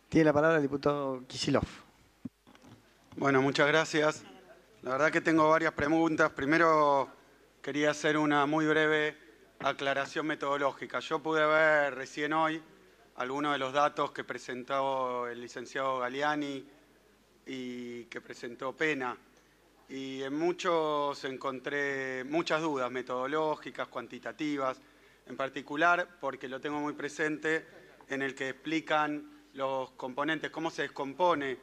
Tiene la palabra el diputado Kicillof. Bueno, muchas gracias. La verdad que tengo varias preguntas. Primero, quería hacer una muy breve aclaración metodológica. Yo pude ver recién hoy algunos de los datos que presentó el licenciado Galiani y que presentó Pena. Y en muchos encontré muchas dudas metodológicas, cuantitativas, en particular porque lo tengo muy presente en el que explican los componentes, cómo se descompone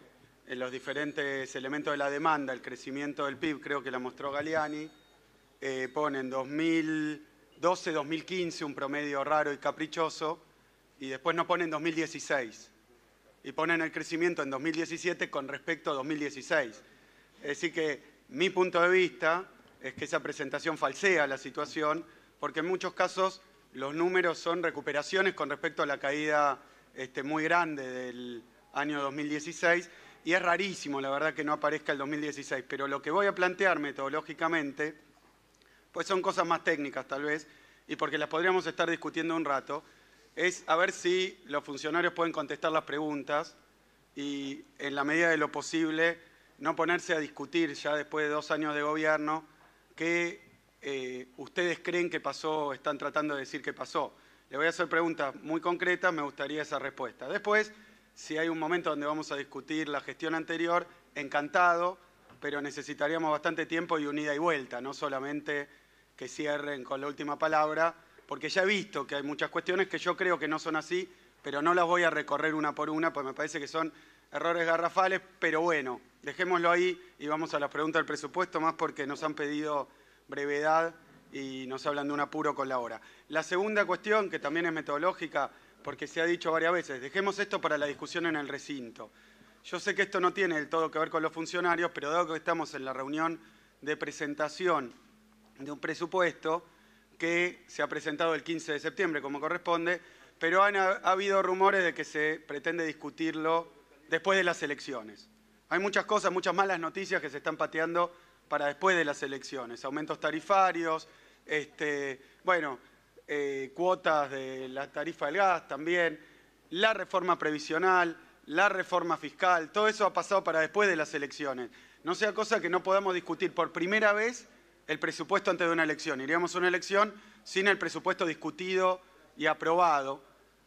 en los diferentes elementos de la demanda, el crecimiento del PIB, creo que lo mostró Galiani, ponen 2012-2015 un promedio raro y caprichoso, y después no ponen 2016, y ponen el crecimiento en 2017 con respecto a 2016. Es decir que mi punto de vista es que esa presentación falsea la situación, porque en muchos casos los números son recuperaciones con respecto a la caída muy grande del año 2016, y es rarísimo, la verdad, que no aparezca el 2016. Pero lo que voy a plantear metodológicamente, pues son cosas más técnicas tal vez, y porque las podríamos estar discutiendo un rato, es a ver si los funcionarios pueden contestar las preguntas y, en la medida de lo posible, no ponerse a discutir ya después de 2 años de gobierno qué ustedes creen que pasó o están tratando de decir que pasó. Le voy a hacer preguntas muy concretas, me gustaría esa respuesta. Después, si hay un momento donde vamos a discutir la gestión anterior, encantado, pero necesitaríamos bastante tiempo y un ida y vuelta, no solamente que cierren con la última palabra, porque ya he visto que hay muchas cuestiones que yo creo que no son así, pero no las voy a recorrer una por una, porque me parece que son errores garrafales, pero bueno, dejémoslo ahí y vamos a las preguntas del presupuesto, más porque nos han pedido brevedad y nos hablan de un apuro con la hora. La segunda cuestión, que también es metodológica, porque se ha dicho varias veces, dejemos esto para la discusión en el recinto. Yo sé que esto no tiene del todo que ver con los funcionarios, pero dado que estamos en la reunión de presentación de un presupuesto que se ha presentado el 15 de septiembre, como corresponde, pero ha habido rumores de que se pretende discutirlo después de las elecciones. Hay muchas cosas, muchas malas noticias que se están pateando para después de las elecciones. Aumentos tarifarios, cuotas de la tarifa del gas también, la reforma previsional, la reforma fiscal, todo eso ha pasado para después de las elecciones. No sea cosa que no podamos discutir por primera vez el presupuesto antes de una elección. Iríamos a una elección sin el presupuesto discutido y aprobado.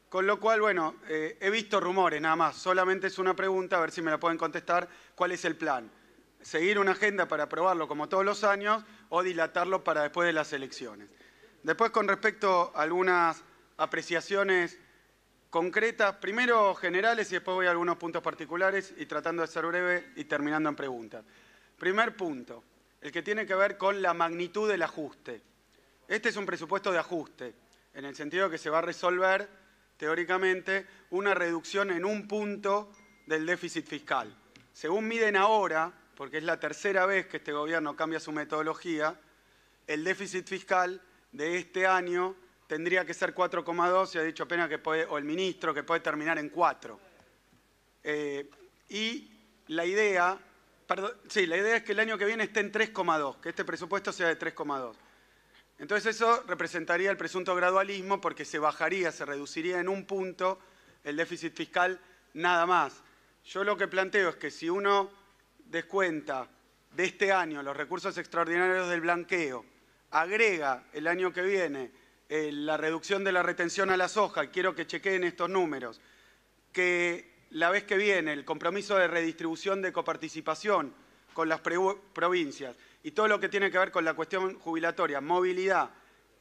Con lo cual, bueno, he visto rumores nada más. Solamente es una pregunta, a ver si me la pueden contestar. ¿Cuál es el plan? ¿Seguir una agenda para aprobarlo como todos los años o dilatarlo para después de las elecciones? Después, con respecto a algunas apreciaciones concretas, primero generales y después voy a algunos puntos particulares y tratando de ser breve y terminando en preguntas. Primer punto, el que tiene que ver con la magnitud del ajuste. Este es un presupuesto de ajuste, en el sentido de que se va a resolver, teóricamente, una reducción en 1 punto del déficit fiscal. Según miden ahora, porque es la tercera vez que este gobierno cambia su metodología, el déficit fiscal de este año tendría que ser 4,2, se ha dicho Pena que puede, o el ministro, que puede terminar en 4. Y la idea es que el año que viene esté en 3,2, que este presupuesto sea de 3,2. Entonces eso representaría el presunto gradualismo porque se bajaría, se reduciría en 1 punto el déficit fiscal nada más. Yo lo que planteo es que si uno descuenta de este año los recursos extraordinarios del blanqueo, agrega el año que viene la reducción de la retención a la soja, y quiero que chequeen estos números, que la vez que viene el compromiso de redistribución de coparticipación con las provincias y todo lo que tiene que ver con la cuestión jubilatoria, movilidad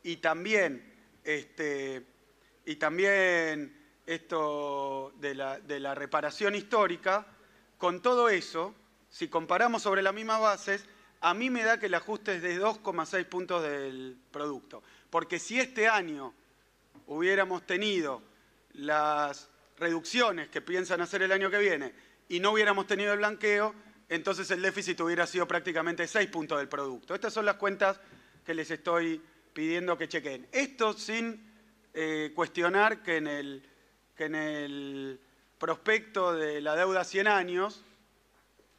y también esto de la reparación histórica, con todo eso, si comparamos sobre las mismas bases, a mí me da que el ajuste es de 2,6 puntos del producto. Porque si este año hubiéramos tenido las reducciones que piensan hacer el año que viene y no hubiéramos tenido el blanqueo, entonces el déficit hubiera sido prácticamente 6 puntos del producto. Estas son las cuentas que les estoy pidiendo que chequen. Esto sin cuestionar que en el prospecto de la deuda a 100 años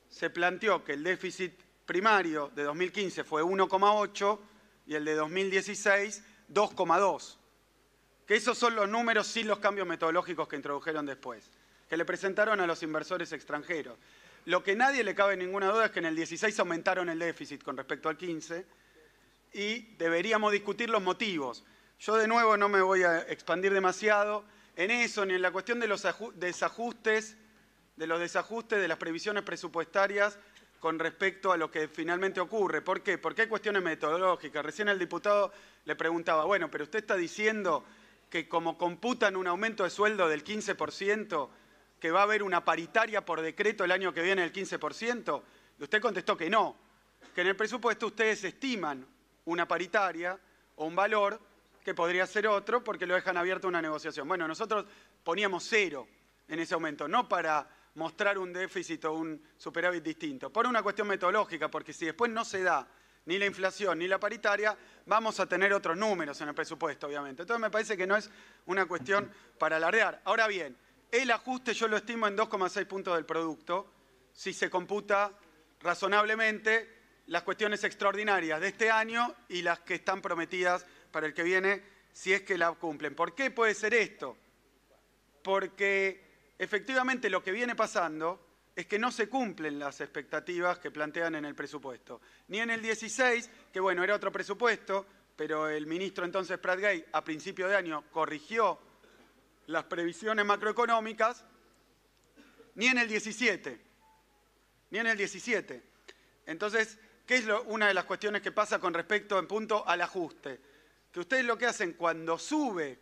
se planteó que el déficit primario de 2015 fue 1,8 y el de 2016 2,2. Que esos son los números sin los cambios metodológicos que introdujeron después. que le presentaron a los inversores extranjeros. Lo que nadie le cabe ninguna duda es que en el 16 aumentaron el déficit con respecto al 15 y deberíamos discutir los motivos. Yo de nuevo no me voy a expandir demasiado en eso, ni en la cuestión de los desajustes, de las previsiones presupuestarias con respecto a lo que finalmente ocurre. ¿Por qué? Porque hay cuestiones metodológicas. Recién el diputado le preguntaba, bueno, pero usted está diciendo que como computan un aumento de sueldo del 15%, que va a haber una paritaria por decreto el año que viene del 15%, y usted contestó que no, que en el presupuesto ustedes estiman una paritaria o un valor que podría ser otro porque lo dejan abierto a una negociación. Bueno, nosotros poníamos 0 en ese aumento, no para mostrar un déficit o un superávit distinto, por una cuestión metodológica, porque si después no se da ni la inflación ni la paritaria, vamos a tener otros números en el presupuesto, obviamente. Entonces me parece que no es una cuestión para alardear. Ahora bien, el ajuste yo lo estimo en 2,6 puntos del producto, si se computa razonablemente las cuestiones extraordinarias de este año y las que están prometidas para el que viene, si es que la cumplen. ¿Por qué puede ser esto? Porque efectivamente lo que viene pasando es que no se cumplen las expectativas que plantean en el presupuesto. Ni en el 16, que bueno, era otro presupuesto, pero el ministro entonces Pratgay a principio de año corrigió las previsiones macroeconómicas, ni en el 17. Ni en el 17. Entonces, ¿qué es una de las cuestiones que pasa con respecto en punto al ajuste? Que ustedes lo que hacen cuando sube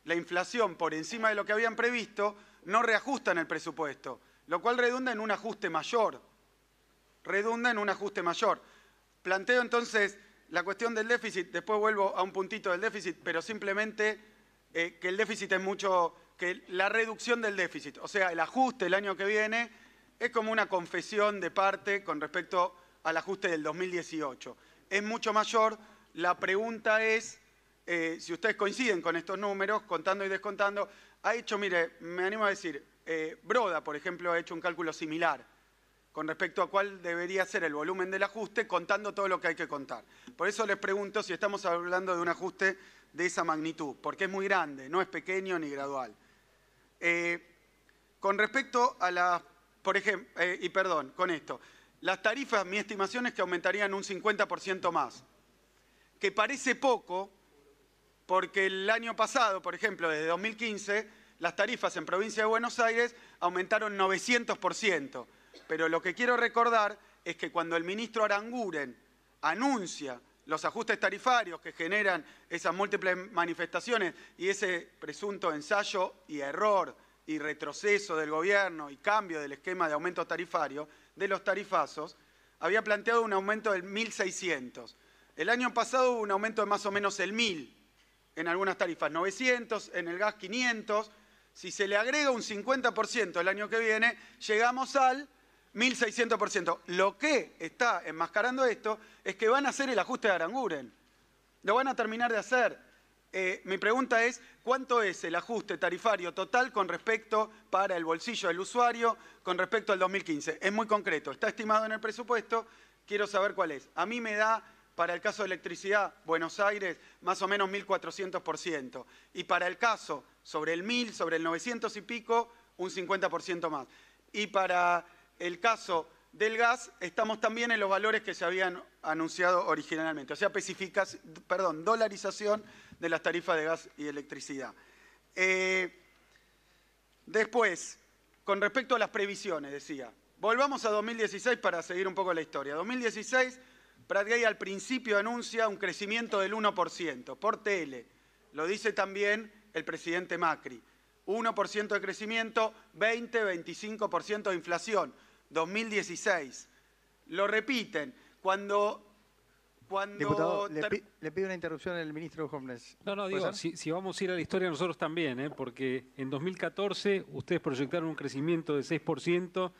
la inflación por encima de lo que habían previsto, no reajustan el presupuesto, lo cual redunda en un ajuste mayor. Redunda en un ajuste mayor. Planteo entonces la cuestión del déficit, después vuelvo a un puntito del déficit, pero simplemente que el déficit es mucho, que la reducción del déficit, o sea, el ajuste el año que viene, es como una confesión de parte con respecto al ajuste del 2018. Es mucho mayor. La pregunta es, si ustedes coinciden con estos números, contando y descontando, ha hecho, mire, me animo a decir, Broda, por ejemplo, ha hecho un cálculo similar con respecto a cuál debería ser el volumen del ajuste, contando todo lo que hay que contar. Por eso les pregunto si estamos hablando de un ajuste de esa magnitud, porque es muy grande, no es pequeño ni gradual. Con respecto a las, por ejemplo, con esto, las tarifas, mi estimación es que aumentarían un 50% más, que parece poco, porque el año pasado, por ejemplo, desde 2015, las tarifas en Provincia de Buenos Aires aumentaron 900%. Pero lo que quiero recordar es que cuando el ministro Aranguren anuncia los ajustes tarifarios que generan esas múltiples manifestaciones y ese presunto ensayo y error y retroceso del gobierno y cambio del esquema de aumento tarifario, de los tarifazos, había planteado un aumento del 1.600. El año pasado hubo un aumento de más o menos el 1.000 en algunas tarifas, 900, en el gas 500. Si se le agrega un 50% el año que viene, llegamos al 1.600%. Lo que está enmascarando esto es que van a hacer el ajuste de Aranguren. Lo van a terminar de hacer. Mi pregunta es, ¿cuánto es el ajuste tarifario total con respecto para el bolsillo del usuario con respecto al 2015? Es muy concreto, está estimado en el presupuesto, quiero saber cuál es. A mí me da, para el caso de electricidad, Buenos Aires, más o menos 1.400%. Y para el caso, sobre el 1.000, sobre el 900 y pico, un 50% más. Y para el caso del gas, estamos también en los valores que se habían anunciado originalmente. O sea, dolarización de las tarifas de gas y electricidad. Después, con respecto a las previsiones, decía, volvamos a 2016 para seguir un poco la historia. 2016, Pratgay al principio anuncia un crecimiento del 1%, por tele. Lo dice también el presidente Macri. 1% de crecimiento, 20-25% de inflación. 2016. Lo repiten. Diputado, le pido una interrupción al ministro Jóvenes. No, digo, si vamos a ir a la historia nosotros también, porque en 2014 ustedes proyectaron un crecimiento de 6%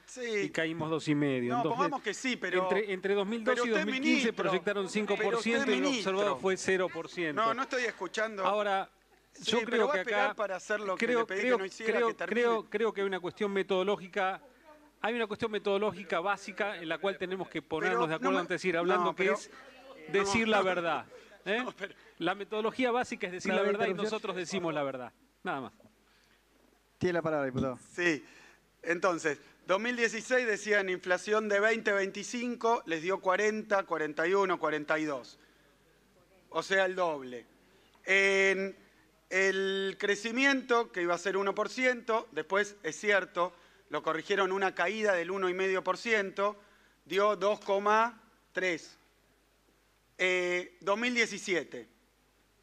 y caímos 2,5%. No, pongamos que sí, pero... Entre 2012 y 2015 proyectaron 5% y lo observado fue 0%. No estoy escuchando. Ahora, yo creo que acá... para hacer lo que le pedí que no hiciera, creo que hay una cuestión metodológica. Hay una cuestión metodológica básica en la cual tenemos que ponernos de acuerdo antes de ir hablando, que es decir la verdad. La metodología básica es decir la verdad y nosotros decimos la verdad. Nada más. Tiene la palabra, diputado. Sí. Entonces, 2016 decían inflación de 20-25, les dio 40, 41, 42. O sea, el doble. En el crecimiento, que iba a ser 1%, después, es cierto, lo corrigieron una caída del 1,5%, dio 2,3%. 2017,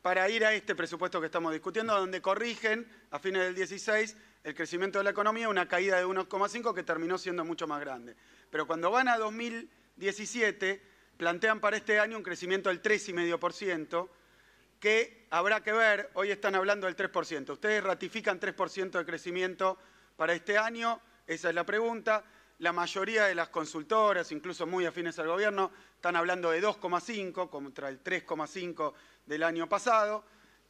para ir a este presupuesto que estamos discutiendo, donde corrigen a fines del 16 el crecimiento de la economía, una caída de 1,5 que terminó siendo mucho más grande. Pero cuando van a 2017, plantean para este año un crecimiento del 3,5%, que habrá que ver, hoy están hablando del 3%. ¿Ustedes ratifican 3% de crecimiento para este año? Esa es la pregunta. La mayoría de las consultoras, incluso muy afines al gobierno, están hablando de 2,5 contra el 3,5 del año pasado.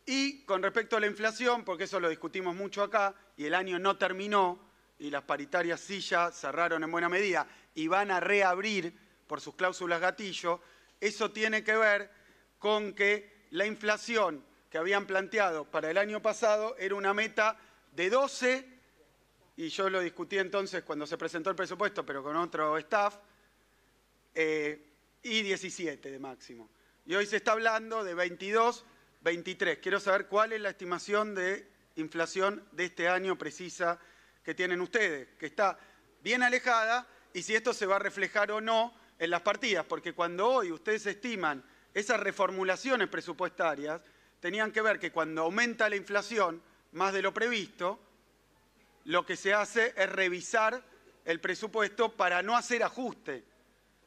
Y con respecto a la inflación, porque eso lo discutimos mucho acá, y el año no terminó, y las paritarias sí ya cerraron en buena medida, y van a reabrir por sus cláusulas gatillo, eso tiene que ver con que la inflación que habían planteado para el año pasado era una meta de 12, y yo lo discutí entonces cuando se presentó el presupuesto, pero con otro staff, y 17 de máximo. Y hoy se está hablando de 22, 23. Quiero saber cuál es la estimación de inflación de este año precisa que tienen ustedes, que está bien alejada, y si esto se va a reflejar o no en las partidas, porque cuando hoy ustedes estiman esas reformulaciones presupuestarias, tenían que ver que cuando aumenta la inflación más de lo previsto, lo que se hace es revisar el presupuesto para no hacer ajuste.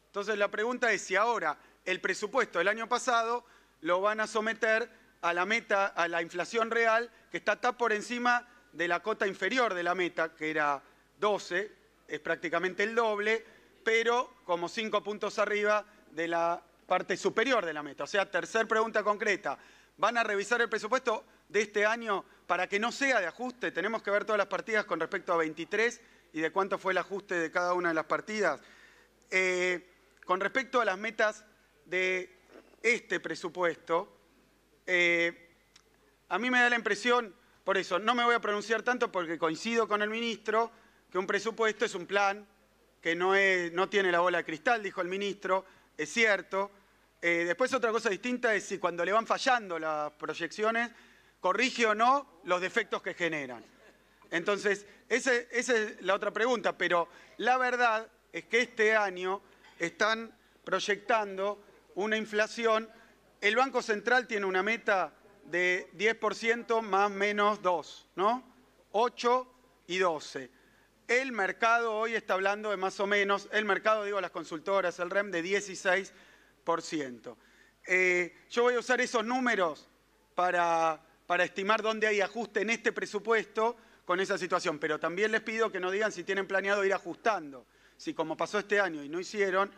Entonces la pregunta es si ahora el presupuesto del año pasado lo van a someter a la meta, a la inflación real, que está por encima de la cota inferior de la meta, que era 12, es prácticamente el doble, pero como 5 puntos arriba de la parte superior de la meta. O sea, tercer pregunta concreta, ¿van a revisar el presupuesto de este año para que no sea de ajuste? Tenemos que ver todas las partidas con respecto a 23 y de cuánto fue el ajuste de cada una de las partidas. Con respecto a las metas de este presupuesto, a mí me da la impresión, por eso no me voy a pronunciar tanto porque coincido con el ministro, que un presupuesto es un plan que no tiene la bola de cristal, dijo el ministro, es cierto. Después otra cosa distinta es si cuando le van fallando las proyecciones, corrige o no los defectos que generan. Entonces, esa es la otra pregunta, pero la verdad es que este año están proyectando una inflación. El Banco Central tiene una meta de 10% más menos 2, ¿no? 8 y 12. El mercado hoy está hablando de más o menos, el mercado, digo, las consultoras, el REM, de 16%. Yo voy a usar esos números para estimar dónde hay ajuste en este presupuesto con esa situación, pero también les pido que no digan si tienen planeado ir ajustando. Si como pasó este año y no hicieron,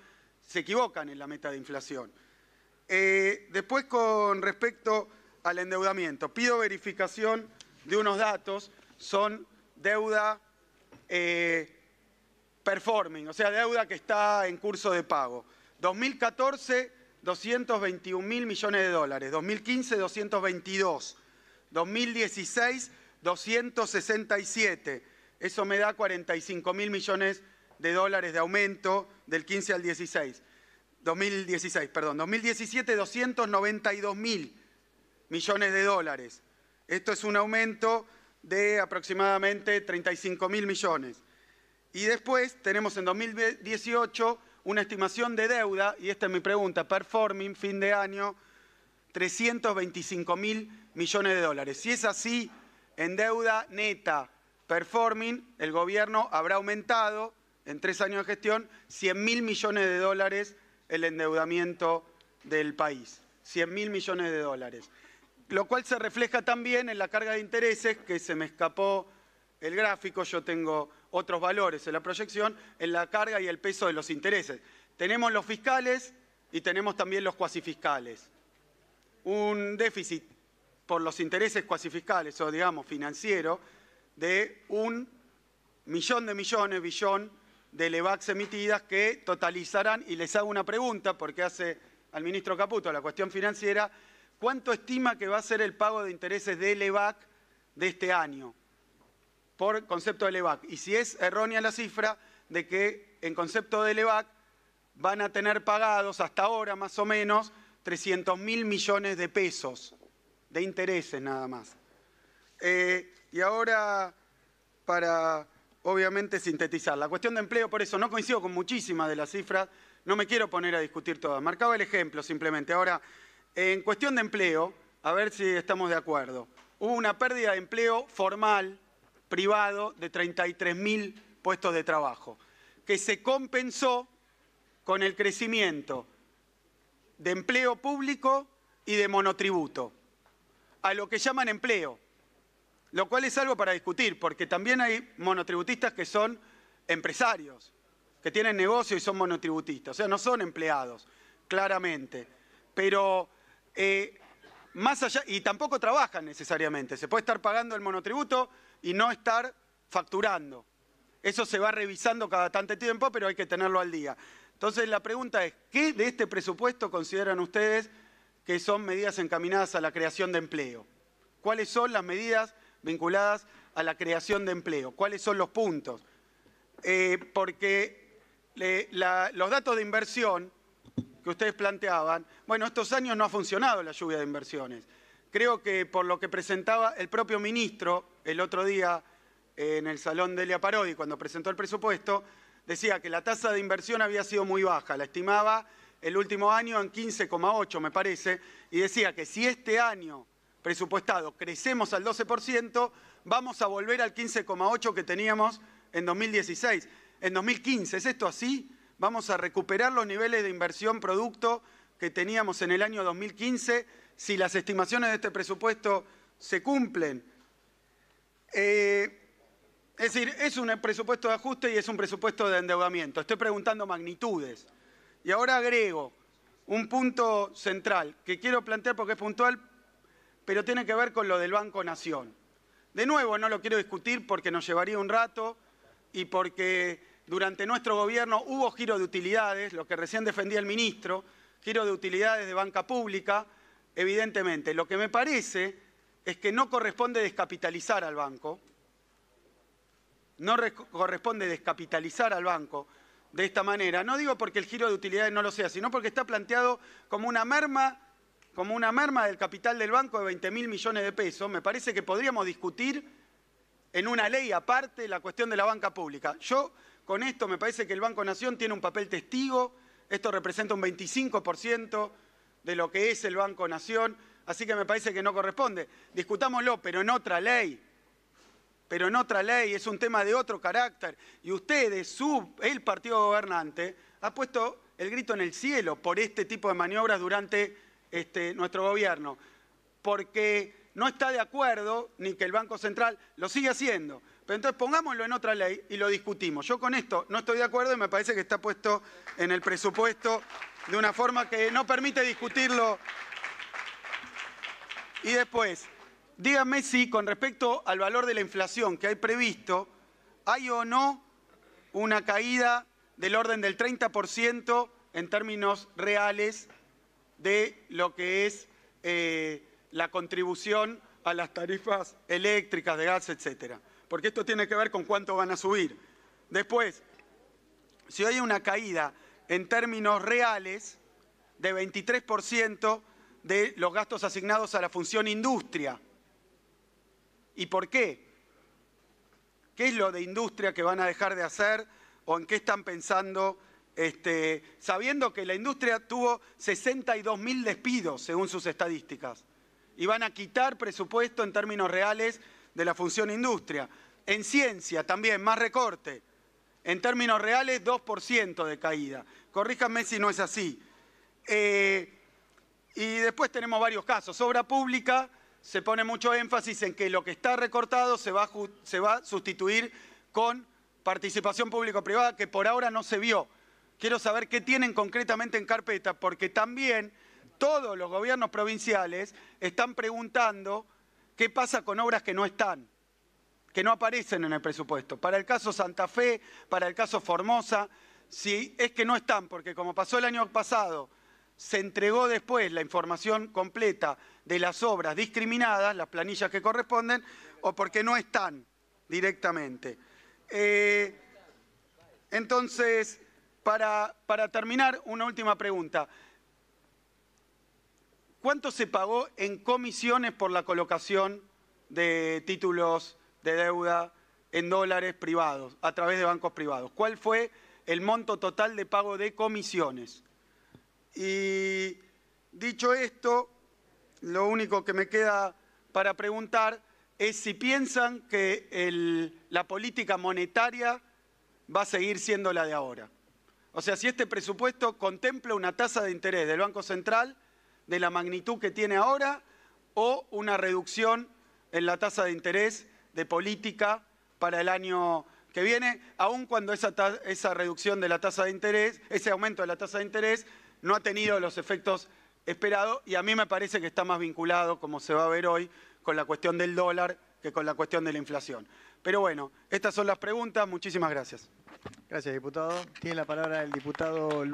se equivocan en la meta de inflación. Después, con respecto al endeudamiento, pido verificación de unos datos, son deuda performing, o sea, deuda que está en curso de pago. 2014, 221.000 millones de dólares, 2015, 222, 2016, 267, eso me da 45.000 millones de dólares de aumento del 15 al 16. 2017, 292.000 millones de dólares. Esto es un aumento de aproximadamente 35.000 millones. Y después tenemos en 2018 una estimación de deuda, y esta es mi pregunta, performing, fin de año, 325.000 millones de dólares. Si es así, en deuda neta performing, el gobierno habrá aumentado en 3 años de gestión 100.000 millones de dólares el endeudamiento del país. 100.000 millones de dólares. Lo cual se refleja también en la carga de intereses, que se me escapó el gráfico, yo tengo otros valores en la proyección, en la carga y el peso de los intereses. Tenemos los fiscales y tenemos también los cuasifiscales. Un déficit por los intereses cuasifiscales, o digamos financiero, de 1 millón de millones, billón, de LEVACs emitidas que totalizarán, y les hago una pregunta, porque hace al ministro Caputo la cuestión financiera, ¿cuánto estima que va a ser el pago de intereses de LEVAC de este año? por concepto de LEVAC. Y si es errónea la cifra de que en concepto de LEVAC van a tener pagados hasta ahora más o menos 300.000 millones de pesos de intereses nada más. Y ahora, para obviamente sintetizar, la cuestión de empleo, por eso no coincido con muchísimas de las cifras, no me quiero poner a discutir todas. Marcaba el ejemplo simplemente. Ahora, en cuestión de empleo, a ver si estamos de acuerdo. Hubo una pérdida de empleo formal, privado, de 33.000 puestos de trabajo, que se compensó con el crecimiento de empleo público y de monotributo, a lo que llaman empleo, lo cual es algo para discutir, porque también hay monotributistas que son empresarios, que tienen negocio y son monotributistas, o sea, no son empleados, claramente, pero más allá, y tampoco trabajan necesariamente, se puede estar pagando el monotributo y no estar facturando. Eso se va revisando cada tanto tiempo, pero hay que tenerlo al día. Entonces la pregunta es, ¿qué de este presupuesto consideran ustedes que son medidas encaminadas a la creación de empleo? ¿Cuáles son las medidas vinculadas a la creación de empleo? ¿Cuáles son los puntos? Porque los datos de inversión que ustedes planteaban, bueno, estos años no ha funcionado la lluvia de inversiones. Creo que por lo que presentaba el propio ministro el otro día en el Salón de Elia Parodi, cuando presentó el presupuesto, decía que la tasa de inversión había sido muy baja, la estimaba el último año en 15,8 me parece, y decía que si este año presupuestado crecemos al 12%, vamos a volver al 15,8 que teníamos en 2016. En 2015, ¿es esto así? ¿Vamos a recuperar los niveles de inversión producto que teníamos en el año 2015 si las estimaciones de este presupuesto se cumplen? Es decir, es un presupuesto de ajuste y es un presupuesto de endeudamiento. Estoy preguntando magnitudes. Y ahora agrego un punto central que quiero plantear porque es puntual, pero tiene que ver con lo del Banco Nación. De nuevo, no lo quiero discutir porque nos llevaría un rato y porque durante nuestro gobierno hubo giro de utilidades, lo que recién defendía el ministro, giro de utilidades de banca pública, evidentemente. Lo que me parece es que no corresponde descapitalizar al banco, no corresponde descapitalizar al banco de esta manera. No digo porque el giro de utilidades no lo sea, sino porque está planteado como una merma del capital del banco de 20.000 millones de pesos. Me parece que podríamos discutir en una ley aparte la cuestión de la banca pública. Yo con esto me parece que el Banco Nación tiene un papel testigo, esto representa un 25% de lo que es el Banco Nación, así que me parece que no corresponde. Discutámoslo, pero en otra ley. Pero en otra ley, es un tema de otro carácter. Y ustedes, el partido gobernante, ha puesto el grito en el cielo por este tipo de maniobras durante nuestro gobierno. Porque no está de acuerdo ni que el Banco Central lo siga haciendo. Pero entonces pongámoslo en otra ley y lo discutimos. Yo con esto no estoy de acuerdo y me parece que está puesto en el presupuesto de una forma que no permite discutirlo. Y después, díganme si con respecto al valor de la inflación que hay previsto, hay o no una caída del orden del 30% en términos reales de lo que es la contribución a las tarifas eléctricas, de gas, etcétera. Porque esto tiene que ver con cuánto van a subir. Después, si hay una caída en términos reales de 23% de los gastos asignados a la función industria. ¿Y por qué? ¿Qué es lo de industria que van a dejar de hacer o en qué están pensando? Sabiendo que la industria tuvo 62.000 despidos según sus estadísticas y van a quitar presupuesto en términos reales de la función industria. En ciencia también, más recorte. En términos reales, 2% de caída. Corríjanme si no es así. Y después tenemos varios casos. Obra pública, se pone mucho énfasis en que lo que está recortado se va a sustituir con participación público-privada, que por ahora no se vio. Quiero saber qué tienen concretamente en carpeta, porque también todos los gobiernos provinciales están preguntando qué pasa con obras que no están, que no aparecen en el presupuesto. Para el caso Santa Fe, para el caso Formosa, si es que no están, porque como pasó el año pasado, se entregó después la información completa de las obras discriminadas, las planillas que corresponden, o porque no están. directamente. Entonces, para terminar, una última pregunta. ¿Cuánto se pagó en comisiones por la colocación de títulos de deuda en dólares privados, a través de bancos privados? ¿Cuál fue el monto total de pago de comisiones? Y dicho esto, lo único que me queda para preguntar es si piensan que la política monetaria va a seguir siendo la de ahora. O sea, si este presupuesto contempla una tasa de interés del Banco Central de la magnitud que tiene ahora o una reducción en la tasa de interés de política para el año que viene, aun cuando esa reducción de la tasa de interés, ese aumento de la tasa de interés, no ha tenido los efectos esperados y a mí me parece que está más vinculado, como se va a ver hoy, con la cuestión del dólar que con la cuestión de la inflación. Pero bueno, estas son las preguntas. Muchísimas gracias. Gracias, diputado. Tiene la palabra el diputado